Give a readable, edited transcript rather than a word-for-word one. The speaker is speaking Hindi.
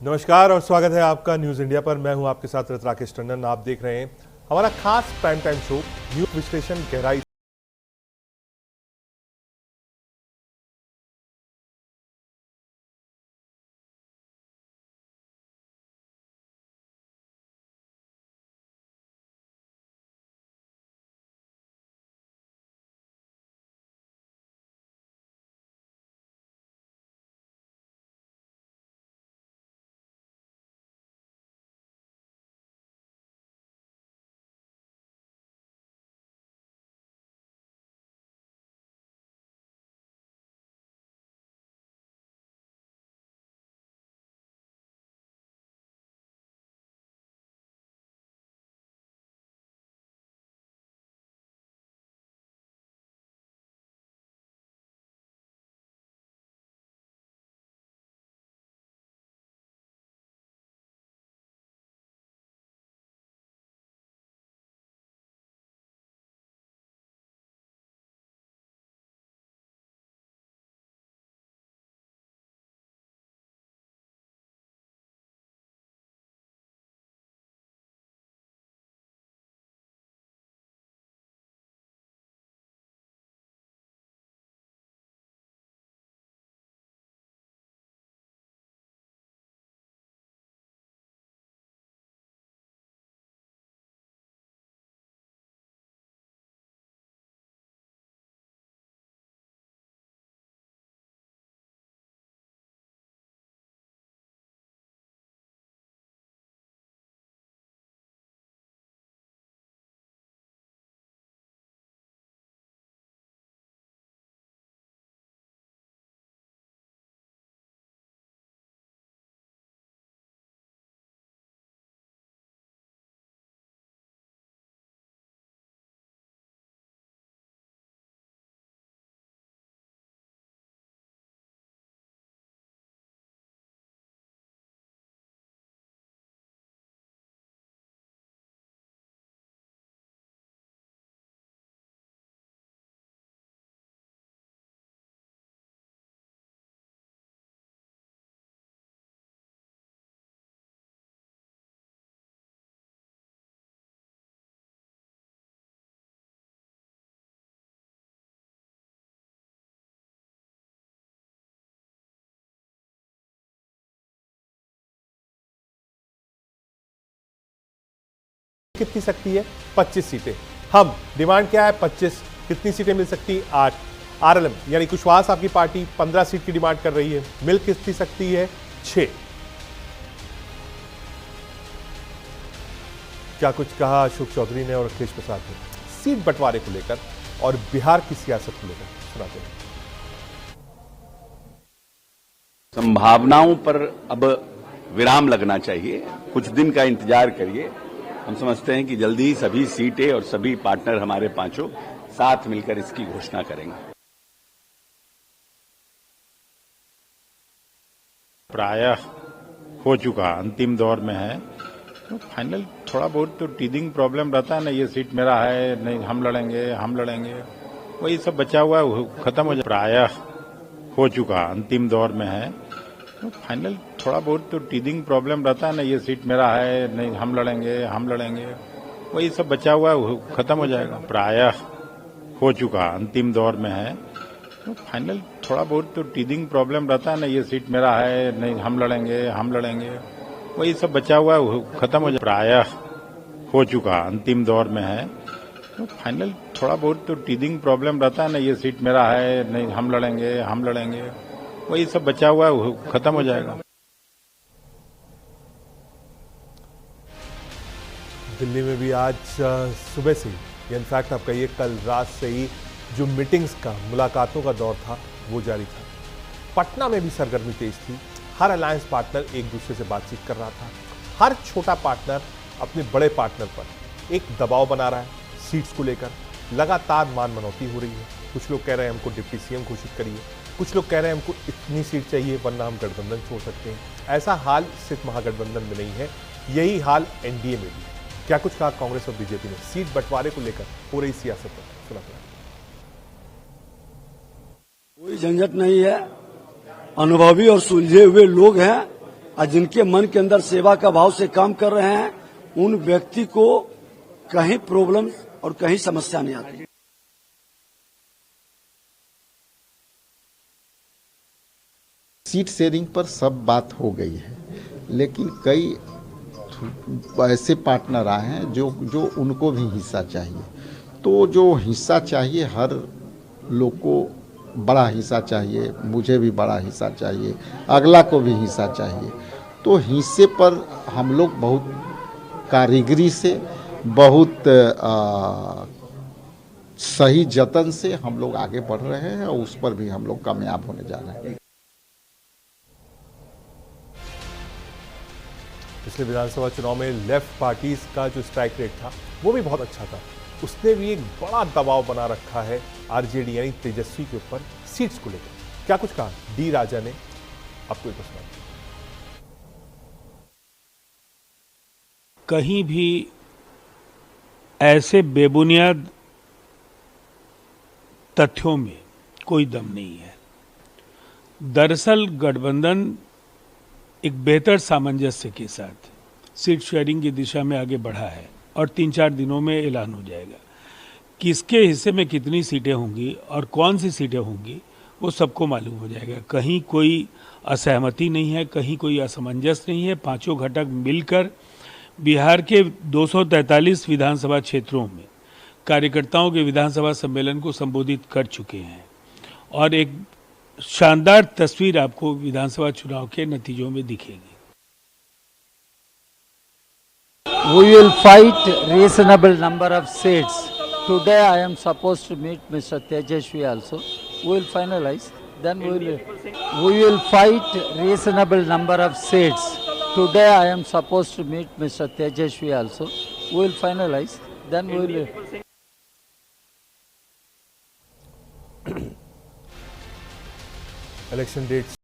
नमस्कार और स्वागत है आपका न्यूज इंडिया पर। मैं हूं आपके साथ राकेश टंडन। आप देख रहे हैं हमारा खास प्राइम टाइम शो न्यूज विश्लेषण गहराई। कितनी सकती है? 25 सीटें। हम डिमांड क्या है? 25। कितनी सीटें मिल सकती? 8। आरएलएम यानी कुशवाहा साहब की पार्टी 15 सीट की डिमांड कर रही है। मिल कितनी सकती है? 6। क्या कुछ कहा अशोक चौधरी ने और अखिलेश प्रसाद ने सीट बंटवारे को लेकर और बिहार की सियासत को लेकर? सुनाते हैं। संभावनाओं पर अब विराम लगना चाहिए, कुछ दिन का इंतजार करिए। हम समझते हैं कि जल्दी ही सभी सीटें और सभी पार्टनर हमारे पांचों साथ मिलकर इसकी घोषणा करेंगे। प्रायः हो चुका, अंतिम दौर में है, तो फाइनल थोड़ा बहुत तो टीदिंग प्रॉब्लम रहता है ना, ये सीट मेरा है, नहीं हम लड़ेंगे, वही सब बचा हुआ खत्म हो जाए। प्रायः हो चुका, अंतिम दौर में है, तो फाइनल थोड़ा बहुत तो टीदिंग प्रॉब्लम रहता है ना, ये सीट मेरा है, नहीं हम लड़ेंगे, वही सब बचा हुआ खत्म हो जाएगा। प्रायः हो चुका, अंतिम दौर में है, तो फाइनल थोड़ा बहुत तो टीदिंग प्रॉब्लम रहता है ना, ये सीट मेरा है, नहीं हम लड़ेंगे, वही सब बचा हुआ खत्म हो जाएगा। प्रायः हो चुका, अंतिम दौर में है, तो फाइनल थोड़ा बहुत तो टीदिंग प्रॉब्लम रहता है ना, ये सीट मेरा है, नहीं हम लड़ेंगे, वही सब बचा हुआ खत्म हो जाएगा। दिल्ली में भी आज सुबह से ही, इनफैक्ट आप कहिए कल रात से ही जो मीटिंग्स का, मुलाकातों का दौर था वो जारी था। पटना में भी सरगर्मी तेज थी। हर अलायंस पार्टनर एक दूसरे से बातचीत कर रहा था। हर छोटा पार्टनर अपने बड़े पार्टनर पर एक दबाव बना रहा है। सीट्स को लेकर लगातार मान मनौती हो रही है। कुछ लोग कह रहे हैं हमको डिप्टी सीएम घोषित करिए, कुछ लोग कह रहे हैं हमको इतनी सीट चाहिए वरना हम गठबंधन छोड़ सकते हैं। ऐसा हाल सिर्फ महागठबंधन में नहीं है, यही हाल एनडीए में भी है। क्या कुछ कहा कांग्रेस और बीजेपी ने सीट बंटवारे को लेकर हो रही सियासत पर? सुना। कोई झंझट नहीं है, अनुभवी और सुलझे हुए लोग हैं, और जिनके मन के अंदर सेवा का भाव से काम कर रहे हैं, उन व्यक्ति को कहीं प्रॉब्लम और कहीं समस्या नहीं आती। सीट शेयरिंग पर सब बात हो गई है, लेकिन कई ऐसे पार्टनर आए हैं जो उनको भी हिस्सा चाहिए। तो जो हिस्सा चाहिए, हर लोग को बड़ा हिस्सा चाहिए, मुझे भी बड़ा हिस्सा चाहिए, अगला को भी हिस्सा चाहिए। तो हिस्से पर हम लोग बहुत कारीगरी से, बहुत सही जतन से हम लोग आगे बढ़ रहे हैं और उस पर भी हम लोग कामयाब होने जा रहे हैं। पिछले विधानसभा चुनाव में लेफ्ट पार्टीज का जो स्ट्राइक रेट था वो भी बहुत अच्छा था। उसने भी एक बड़ा दबाव बना रखा है आरजेडी यानी तेजस्वी के ऊपर सीट्स को लेकर। क्या कुछ कहा डी राजा ने, आपको एक सुना। कहीं भी ऐसे बेबुनियाद तथ्यों में कोई दम नहीं है। दरअसल गठबंधन एक बेहतर सामंजस्य के साथ सीट शेयरिंग की दिशा में आगे बढ़ा है और 3-4 दिनों में ऐलान हो जाएगा। किसके हिस्से में कितनी सीटें होंगी और कौन सी सीटें होंगी वो सबको मालूम हो जाएगा। कहीं कोई असहमति नहीं है, कहीं कोई असमंजस नहीं है। पांचों घटक मिलकर बिहार के 243 विधानसभा क्षेत्रों में कार्यकर्ताओं के विधानसभा सम्मेलन को संबोधित कर चुके हैं और एक शानदार तस्वीर आपको विधानसभा चुनाव के नतीजों में दिखेगी। We will fight reasonable number of seats. Today I am supposed to meet Mr. Tejasvi also. We will finalize. Then we will fight reasonable number of seats. Today I am supposed to meet Mr. Tejasvi also. We will finalize. Then we will. Election dates